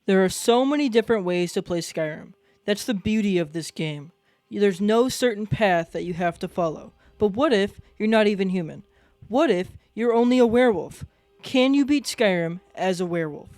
There are so many different ways to play Skyrim. That's the beauty of this game. There's no certain path that you have to follow. But what if you're not even human? What if you're only a werewolf? Can you beat Skyrim as a werewolf?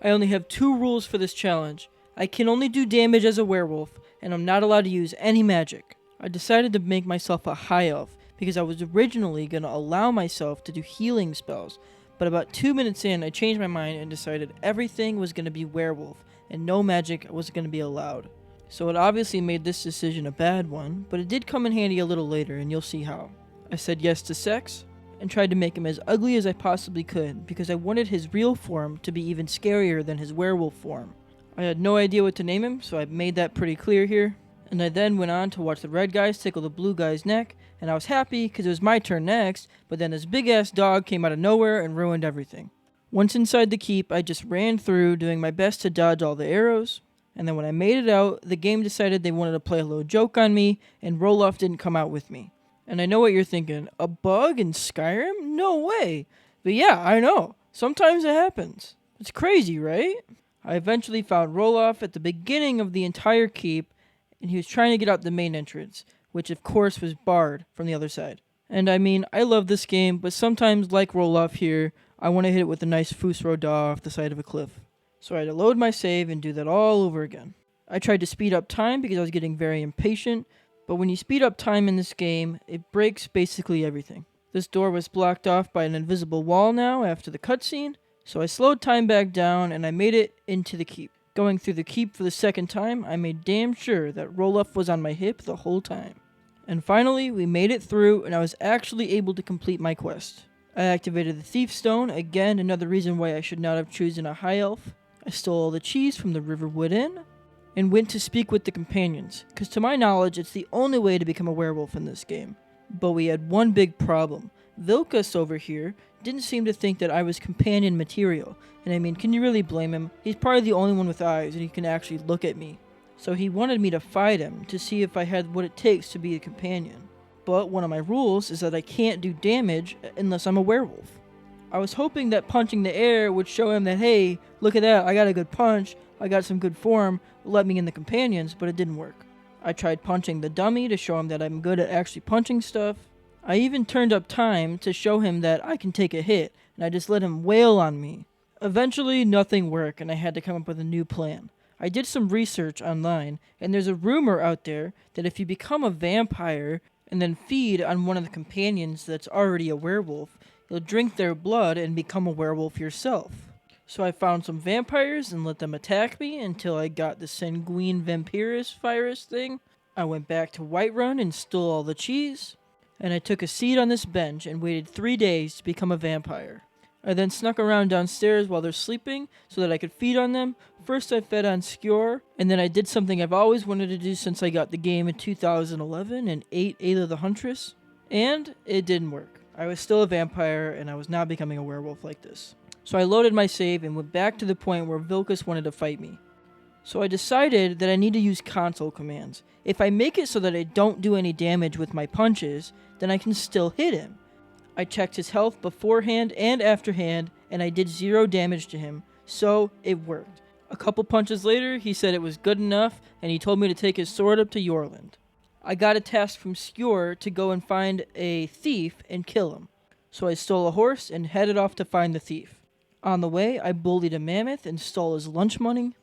I only have two rules for this challenge. I can only do damage as a werewolf, and I'm not allowed to use any magic. I decided to make myself a high elf because I was originally going to allow myself to do healing spells, but about 2 minutes in, I changed my mind and decided everything was going to be werewolf and no magic was going to be allowed. So it obviously made this decision a bad one, but it did come in handy a little later, and you'll see how. I said yes to sex and tried to make him as ugly as I possibly could because I wanted his real form to be even scarier than his werewolf form. I had no idea what to name him, so I made that pretty clear here. And I then went on to watch the red guys tickle the blue guy's neck, and I was happy because it was my turn next, but then this big ass dog came out of nowhere and ruined everything. Once inside the keep, I just ran through doing my best to dodge all the arrows, and then when I made it out, the game decided they wanted to play a little joke on me, and Roloff didn't come out with me. And I know what you're thinking, a bug in Skyrim? No way! But yeah, I know. Sometimes it happens. It's crazy, right? I eventually found Roloff at the beginning of the entire keep, and he was trying to get out the main entrance, which of course was barred from the other side. And I mean, I love this game, but sometimes, like Roloff here, I want to hit it with a nice Fusro Daw off the side of a cliff. So I had to load my save and do that all over again. I tried to speed up time because I was getting very impatient, but when you speed up time in this game, it breaks basically everything. This door was blocked off by an invisible wall now after the cutscene, so I slowed time back down and I made it into the keep. Going through the keep for the second time, I made damn sure that Roloff was on my hip the whole time. And finally, we made it through and I was actually able to complete my quest. I activated the Thief Stone, again another reason why I should not have chosen a high elf. I stole all the cheese from the Riverwood Inn, and went to speak with the companions, because to my knowledge it's the only way to become a werewolf in this game. But we had one big problem. Vilkas over here didn't seem to think that I was companion material, and I mean, can you really blame him? He's probably the only one with eyes and he can actually look at me. So he wanted me to fight him to see if I had what it takes to be a companion. But one of my rules is that I can't do damage unless I'm a werewolf. I was hoping that punching the air would show him that, hey, look at that, I got a good punch, I got some good form, let me in the companions, but it didn't work. I tried punching the dummy to show him that I'm good at actually punching stuff. I even turned up time to show him that I can take a hit, and I just let him wail on me. Eventually, nothing worked, and I had to come up with a new plan. I did some research online, and there's a rumor out there that if you become a vampire and then feed on one of the companions that's already a werewolf, you'll drink their blood and become a werewolf yourself. So I found some vampires and let them attack me until I got the sanguine vampirus virus thing. I went back to Whiterun and stole all the cheese, and I took a seat on this bench and waited 3 days to become a vampire. I then snuck around downstairs while they're sleeping so that I could feed on them. First I fed on Skjor, and then I did something I've always wanted to do since I got the game in 2011 and ate Ayla the Huntress, and it didn't work. I was still a vampire, and I was not becoming a werewolf like this. So I loaded my save and went back to the point where Vilkas wanted to fight me. So I decided that I need to use console commands. If I make it so that I don't do any damage with my punches, then I can still hit him. I checked his health beforehand and afterhand, and I did 0 damage to him, so it worked. A couple punches later, he said it was good enough, and he told me to take his sword up to Yorland. I got a task from Skjor to go and find a thief and kill him. So I stole a horse and headed off to find the thief. On the way, I bullied a mammoth and stole his lunch money.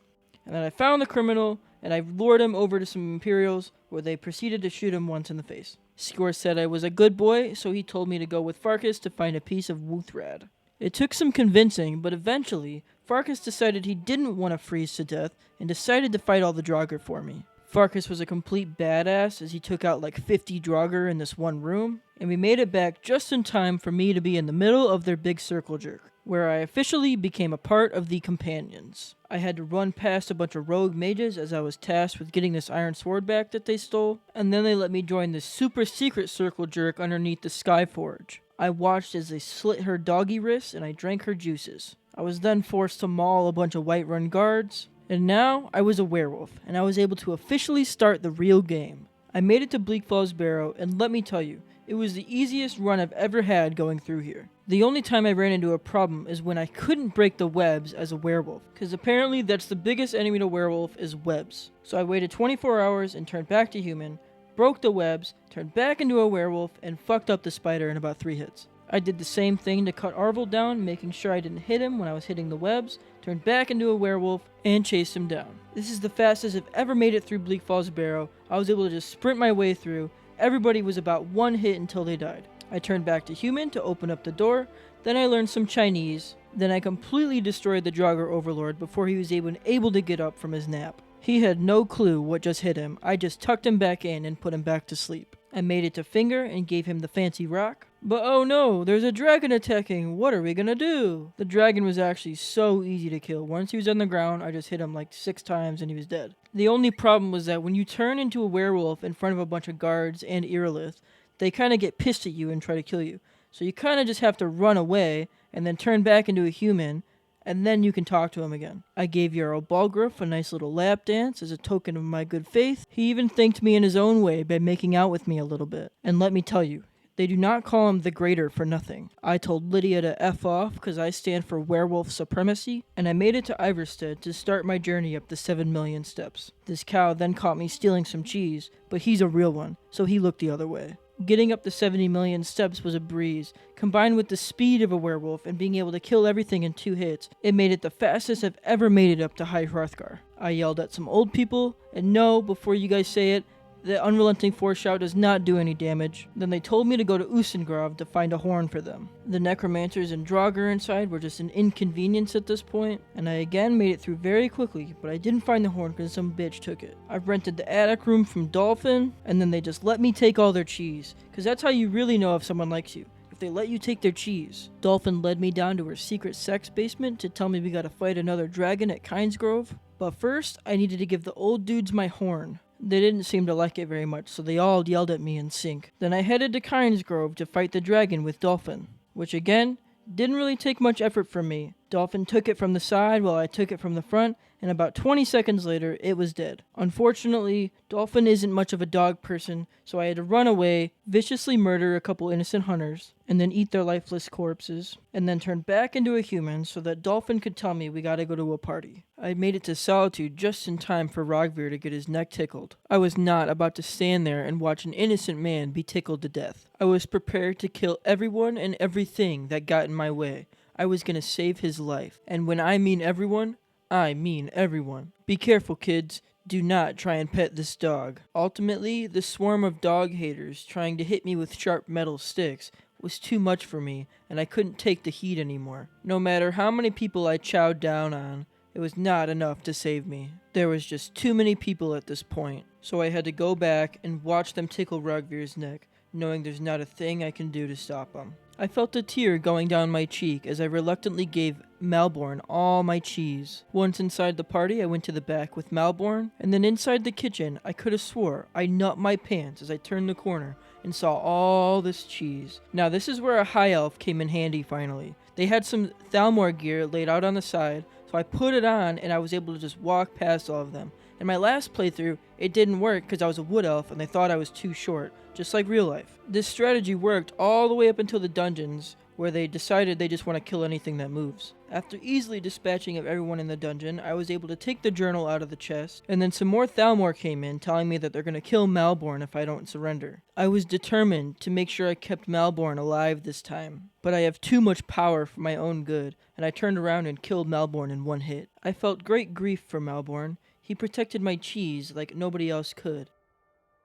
And then I found the criminal, and I lured him over to some Imperials, where they proceeded to shoot him once in the face. Skjor said I was a good boy, so he told me to go with Farkas to find a piece of Wuthrad. It took some convincing, but eventually, Farkas decided he didn't want to freeze to death, and decided to fight all the Draugr for me. Farkas was a complete badass as he took out like 50 Draugr in this one room, and we made it back just in time for me to be in the middle of their big circle jerk, where I officially became a part of the companions. I had to run past a bunch of rogue mages as I was tasked with getting this iron sword back that they stole, and then they let me join this super secret circle jerk underneath the Skyforge. I watched as they slit her doggy wrists and I drank her juices. I was then forced to maul a bunch of Whiterun guards, and now I was a werewolf, and I was able to officially start the real game. I made it to Bleak Barrow, and let me tell you, It was the easiest run I've ever had going through here. The only time I ran into a problem is when I couldn't break the webs as a werewolf, because apparently that's the biggest enemy to werewolf is webs. So I waited 24 hours and turned back to human, broke the webs, turned back into a werewolf, and fucked up the spider in about 3 hits. I did the same thing to cut Arvel down, making sure I didn't hit him when I was hitting the webs, turned back into a werewolf, and chased him down. This is the fastest I've ever made it through Bleak Falls Barrow. I was able to just sprint my way through. Everybody was about 1 hit until they died. I turned back to human to open up the door, then I learned some Chinese, then I completely destroyed the Draugr Overlord before he was able to get up from his nap. He had no clue what just hit him. I just tucked him back in and put him back to sleep. I made it to Finger and gave him the fancy rock. But oh no, there's a dragon attacking. What are we gonna do? The dragon was actually so easy to kill. Once he was on the ground, I just hit him like 6 times and he was dead. The only problem was that when you turn into a werewolf in front of a bunch of guards and Irilith, they kind of get pissed at you and try to kill you. So you kind of just have to run away and then turn back into a human, and then you can talk to him again. I gave Jarl Balgruuf a nice little lap dance as a token of my good faith. He even thanked me in his own way by making out with me a little bit. And let me tell you, they do not call him the Greater for nothing. I told Lydia to F off because I stand for werewolf supremacy, and I made it to Iverstead to start my journey up the 7 million steps. This cow then caught me stealing some cheese, but he's a real one, so he looked the other way. Getting up the 70 million steps was a breeze. Combined with the speed of a werewolf and being able to kill everything in 2 hits, it made it the fastest I've ever made it up to High Hrothgar. I yelled at some old people, and no, before you guys say it, the Unrelenting Force Shout does not do any damage. Then they told me to go to Usengrave to find a horn for them. The necromancers and Draugr inside were just an inconvenience at this point, and I again made it through very quickly, but I didn't find the horn because some bitch took it. I rented the attic room from Dolphin, and then they just let me take all their cheese, because that's how you really know if someone likes you. If they let you take their cheese. Dolphin led me down to her secret sex basement to tell me we gotta fight another dragon at Kynesgrove. But first, I needed to give the old dudes my horn. They didn't seem to like it very much, so they all yelled at me in sync. Then I headed to Kynesgrove to fight the dragon with Dolphin, which again, didn't really take much effort from me. Dolphin took it from the side while I took it from the front, and about 20 seconds later, it was dead. Unfortunately, Dolphin isn't much of a dog person, so I had to run away, viciously murder a couple innocent hunters, and then eat their lifeless corpses, and then turn back into a human so that Dolphin could tell me we gotta go to a party. I made it to Solitude just in time for Rogvir to get his neck tickled. I was not about to stand there and watch an innocent man be tickled to death. I was prepared to kill everyone and everything that got in my way. I was gonna save his life. And when I mean everyone, I mean everyone. Be careful, kids. Do not try and pet this dog. Ultimately, the swarm of dog haters trying to hit me with sharp metal sticks was too much for me, and I couldn't take the heat anymore. No matter how many people I chowed down on, it was not enough to save me. There was just too many people at this point, so I had to go back and watch them tickle Rogvir's neck, knowing there's not a thing I can do to stop them. I felt a tear going down my cheek as I reluctantly gave Malborn all my cheese. Once inside the party, I went to the back with Malborn, and then inside the kitchen, I could have swore I nut my pants as I turned the corner and saw all this cheese. Now this is where a high elf came in handy finally. They had some Thalmor gear laid out on the side, so I put it on and I was able to just walk past all of them. In my last playthrough, it didn't work because I was a wood elf and they thought I was too short, just like real life. This strategy worked all the way up until the dungeons, where they decided they just want to kill anything that moves. After easily dispatching of everyone in the dungeon, I was able to take the journal out of the chest, and then some more Thalmor came in telling me that they're going to kill Malborn if I don't surrender. I was determined to make sure I kept Malborn alive this time, but I have too much power for my own good, and I turned around and killed Malborn in 1 hit. I felt great grief for Malborn. He protected my cheese like nobody else could.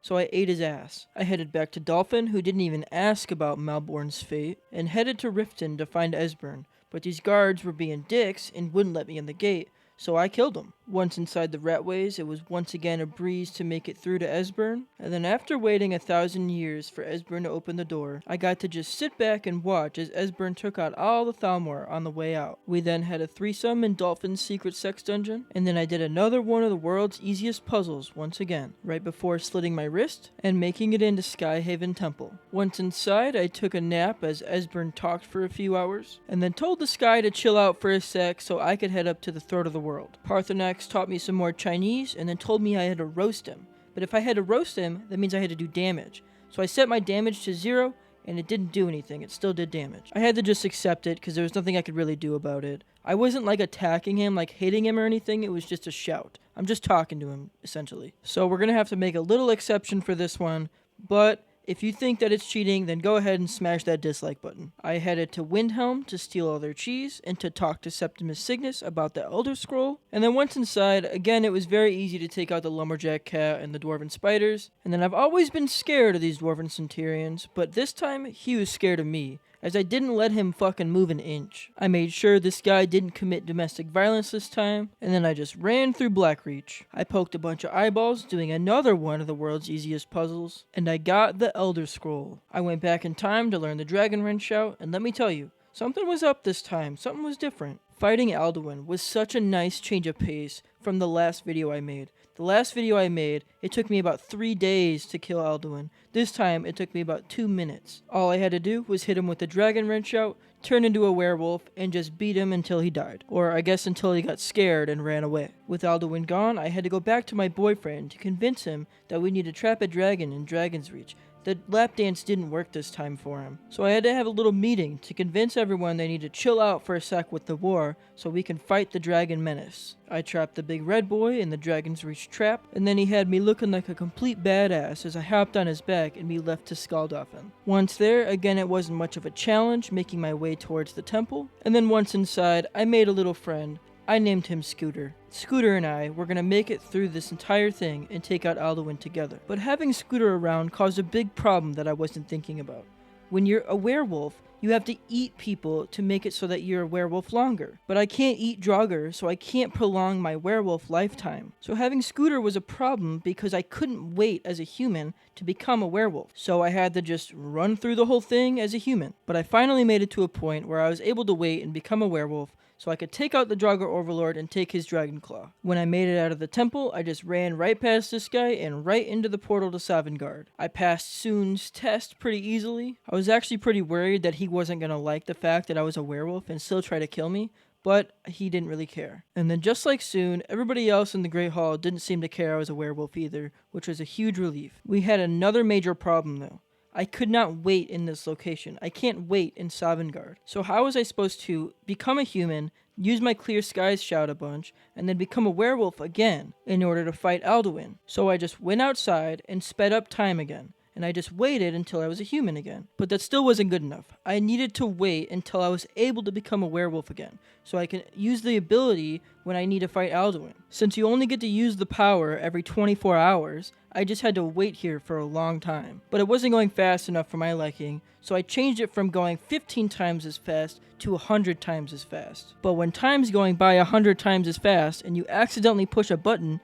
So I ate his ass. I headed back to Dolphin, who didn't even ask about Malborn's fate, and headed to Riften to find Esbern, but these guards were being dicks and wouldn't let me in the gate, so I killed them. Once inside the Ratways, it was once again a breeze to make it through to Esbern, and then after waiting 1,000 years for Esbern to open the door, I got to just sit back and watch as Esbern took out all the Thalmor on the way out. We then had a threesome in Dolphin's secret sex dungeon, and then I did another one of the world's easiest puzzles once again, right before slitting my wrist and making it into Skyhaven Temple. Once inside, I took a nap as Esbern talked for a few hours, and then told the sky to chill out for a sec so I could head up to the throat of the world. Parthenax taught me some more Chinese and then told me I had to roast him. But if I had to roast him, that means I had to do damage. So I set my damage to 0, and it didn't do anything. It still did damage. I had to just accept it because there was nothing I could really do about it. I wasn't like attacking him, like hitting him or anything. It was just a shout. I'm just talking to him, essentially. So we're going to have to make a little exception for this one, but if you think that it's cheating, then go ahead and smash that dislike button. I headed to Windhelm to steal all their cheese and to talk to Septimus Cygnus about the Elder Scroll. And then once inside, again, it was very easy to take out the lumberjack cat and the dwarven spiders. And then I've always been scared of these dwarven centurions, but this time he was scared of me, as I didn't let him fucking move an inch. I made sure this guy didn't commit domestic violence this time, and then I just ran through Blackreach. I poked a bunch of eyeballs doing another one of the world's easiest puzzles, and I got the Elder Scroll. I went back in time to learn the Dragon Wrench shout, and let me tell you, something was up this time, something was different. Fighting Alduin was such a nice change of pace from the last video I made. The last video I made, it took me about 3 days to kill Alduin. This time, it took me about 2 minutes. All I had to do was hit him with the Dragon Wrench out, turn into a werewolf, and just beat him until he died. Or I guess until he got scared and ran away. With Alduin gone, I had to go back to my boyfriend to convince him that we need to trap a dragon in Dragon's Reach. The lap dance didn't work this time for him, so I had to have a little meeting to convince everyone they need to chill out for a sec with the war so we can fight the dragon menace. I trapped the big red boy in the Dragon's Reach trap, and then he had me looking like a complete badass as I hopped on his back and we left to Skaldhofen. Once there, again it wasn't much of a challenge, making my way towards the temple, and then once inside, I made a little friend. I named him Scooter. Scooter and I were going to make it through this entire thing and take out Alduin together. But having Scooter around caused a big problem that I wasn't thinking about. When you're a werewolf, you have to eat people to make it so that you're a werewolf longer. But I can't eat Draugr, so I can't prolong my werewolf lifetime. So having Scooter was a problem because I couldn't wait as a human to become a werewolf. So I had to just run through the whole thing as a human. But I finally made it to a point where I was able to wait and become a werewolf so I could take out the Draugr Overlord and take his Dragon Claw. When I made it out of the temple, I just ran right past this guy and right into the portal to Sovngarde. I passed Soon's test pretty easily. I was actually pretty worried that he wasn't going to like the fact that I was a werewolf and still try to kill me, but he didn't really care. And then just like Soon, everybody else in the Great Hall didn't seem to care I was a werewolf either, which was a huge relief. We had another major problem though. I could not wait in this location. I can't wait in Sovngarde. So how was I supposed to become a human, use my Clear Skies shout a bunch, and then become a werewolf again in order to fight Alduin? So I just went outside and sped up time again. And I just waited until I was a human again. But that still wasn't good enough. I needed to wait until I was able to become a werewolf again, so I can use the ability when I need to fight Alduin. Since you only get to use the power every 24 hours, I just had to wait here for a long time. But it wasn't going fast enough for my liking, so I changed it from going 15 times as fast to 100 times as fast. But when time's going by 100 times as fast and you accidentally push a button,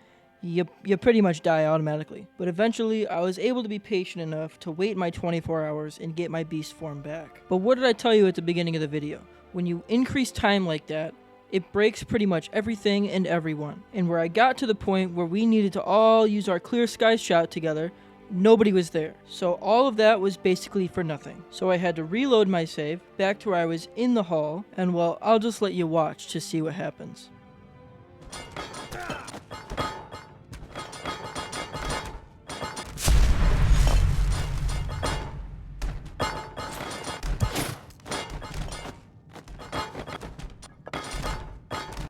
you pretty much die automatically. But eventually, I was able to be patient enough to wait my 24 hours and get my beast form back. But what did I tell you at the beginning of the video? When you increase time like that, it breaks pretty much everything and everyone. And where I got to the point where we needed to all use our Clear Skies shout together, nobody was there. So all of that was basically for nothing. So I had to reload my save back to where I was in the hall, and well, I'll just let you watch to see what happens.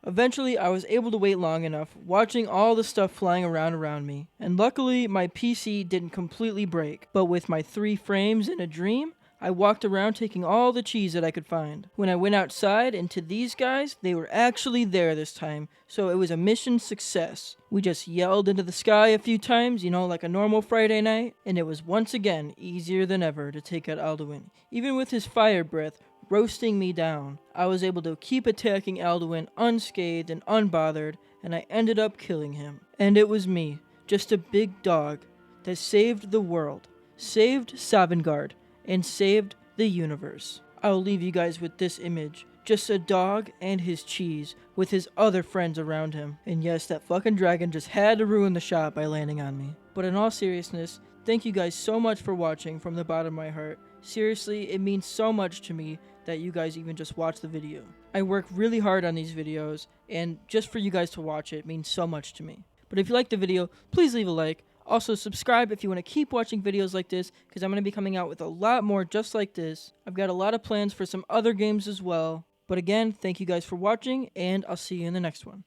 Eventually, I was able to wait long enough, watching all the stuff flying around me, and luckily my PC didn't completely break, but with my 3 frames in a dream, I walked around taking all the cheese that I could find. When I went outside into these guys, they were actually there this time, so it was a mission success. We just yelled into the sky a few times, like a normal Friday night, and it was once again easier than ever to take out Alduin. Even with his fire breath roasting me down, I was able to keep attacking Alduin unscathed and unbothered, and I ended up killing him. And it was me, just a big dog, that saved the world, saved Sovngarde, and saved the universe. I'll leave you guys with this image. Just a dog and his cheese, with his other friends around him. And yes, that fucking dragon just had to ruin the shot by landing on me. But in all seriousness, thank you guys so much for watching from the bottom of my heart. Seriously, it means so much to me that you guys even just watch the video. I work really hard on these videos, and just for you guys to watch it means so much to me. But if you liked the video, please leave a like. Also, subscribe if you want to keep watching videos like this, because I'm going to be coming out with a lot more just like this. I've got a lot of plans for some other games as well. But again, thank you guys for watching, and I'll see you in the next one.